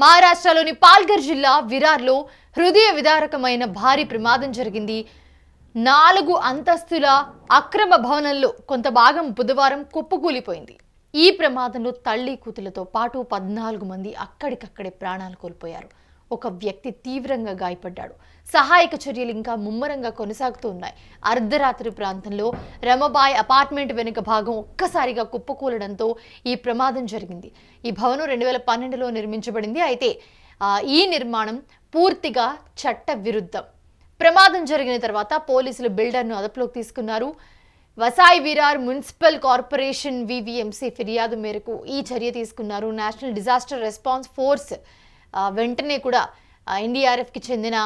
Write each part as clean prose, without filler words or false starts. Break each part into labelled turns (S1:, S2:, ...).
S1: మహారాష్ట్రలోని పాల్ఘర్ జిల్లా విరార్లో హృదయ విదారకమైన భారీ ప్రమాదం జరిగింది. 4 అంతస్తుల అక్రమ భవనంలో కొంత భాగం బుధవారం కుప్పకూలిపోయింది. ఈ ప్రమాదంలో తల్లి కూతులతో పాటు 14 మంది అక్కడికక్కడే ప్రాణాలు కోల్పోయారు. ఒక వ్యక్తి తీవ్రంగా గాయపడ్డాడు. సహాయక చర్యలు ఇంకా ముమ్మరంగా కొనసాగుతూ ఉన్నాయి. అర్ధరాత్రి ప్రాంతంలో రమబాయ్ అపార్ట్మెంట్ వెనుక భాగం ఒక్కసారిగా కుప్పకూలడంతో ఈ ప్రమాదం జరిగింది. ఈ భవనం 2012లో నిర్మించబడింది. అయితే ఈ నిర్మాణం పూర్తిగా చట్ట విరుద్ధం. ప్రమాదం జరిగిన తర్వాత పోలీసులు బిల్డర్ను అదుపులోకి తీసుకున్నారు. వసాయి విరార్ మున్సిపల్ కార్పొరేషన్ వివిఎంసి ఫిర్యాదు మేరకు ఈ చర్య తీసుకున్నారు. నేషనల్ డిజాస్టర్ రెస్పాన్స్ ఫోర్స్ వెంటనే కూడా ఎన్డీఆర్ఎఫ్కి చెందిన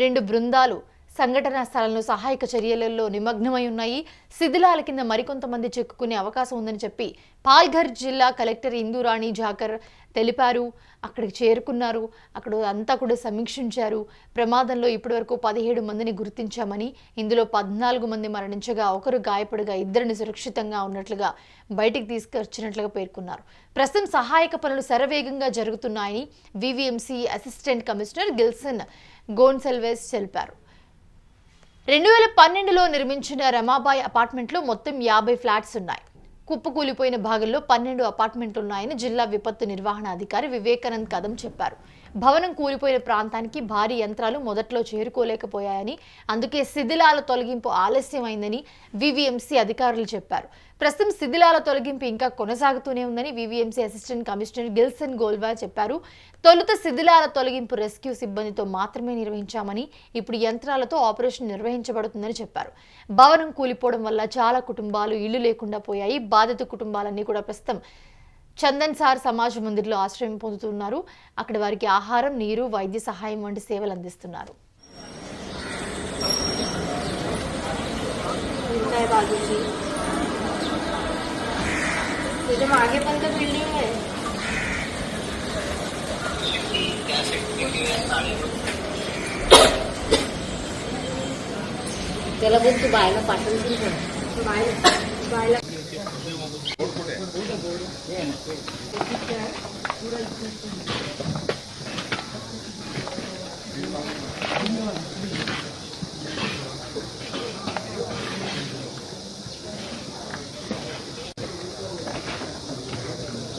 S1: 2 బృందాలు సంఘటనా స్థలంలో సహాయక చర్యలలో నిమగ్నమై ఉన్నాయి. శిథిలాల కింద మరికొంతమంది చిక్కుకునే అవకాశం ఉందని చెప్పి పాల్ఘర్ జిల్లా కలెక్టర్ ఇందూరాణి జాకర్ తెలిపారు. అక్కడికి చేరుకున్నారు. అక్కడ అంతా కూడా సమీక్షించారు. ప్రమాదంలో ఇప్పటివరకు 17 మందిని గుర్తించామని, ఇందులో 14 మంది మరణించగా 1 గాయపడగా 2 సురక్షితంగా ఉన్నట్లుగా బయటికి తీసుకొచ్చినట్లుగా పేర్కొన్నారు. ప్రస్తుతం సహాయక పనులు శరవేగంగా జరుగుతున్నాయని వివిఎంసి అసిస్టెంట్ కమిషనర్ గిల్సన్ గోన్సల్వేస్ తెలిపారు. 2012లో నిర్మించిన రమాబాయ్ అపార్ట్మెంట్లో మొత్తం 50 ఫ్లాట్స్ ఉన్నాయి. కుప్పకూలిపోయిన భాగంలో 12 అపార్ట్మెంట్లు ఉన్నాయని జిల్లా విపత్తు నిర్వహణ అధికారి వివేకానంద్ కదం చెప్పారు. భవనం కూలిపోయిన ప్రాంతానికి భారీ యంత్రాలు మొదట్లో చేరుకోలేకపోయాయని, అందుకే శిథిలాల తొలగింపు ఆలస్యమైందని వివిఎంసి అధికారులు చెప్పారు. ప్రస్తుతం శిథిలాల తొలగింపు ఇంకా కొనసాగుతూనే ఉందని వివిఎంసి అసిస్టెంట్ కమిషనర్ గిల్సన్ గోల్వా చెప్పారు. తొలుత శిథిలాల తొలగింపు రెస్క్యూ సిబ్బందితో మాత్రమే నిర్వహించామని, ఇప్పుడు యంత్రాలతో ఆపరేషన్ నిర్వహించబడుతుందని చెప్పారు. భవనం కూలిపోవడం వల్ల చాలా కుటుంబాలు ఇళ్లు లేకుండా పోయాయి. బాధిత కుటుంబాలన్నీ కూడా ప్రస్తుతం చందన్ సార్ సమాజ్ మందిర్లో ఆశ్రయం పొందుతున్నారు. అక్కడ వారికి ఆహారం, నీరు, వైద్య సహాయం వంటి సేవలు అందిస్తున్నారు.
S2: त्याला बोल तू बायला पाठवून बायला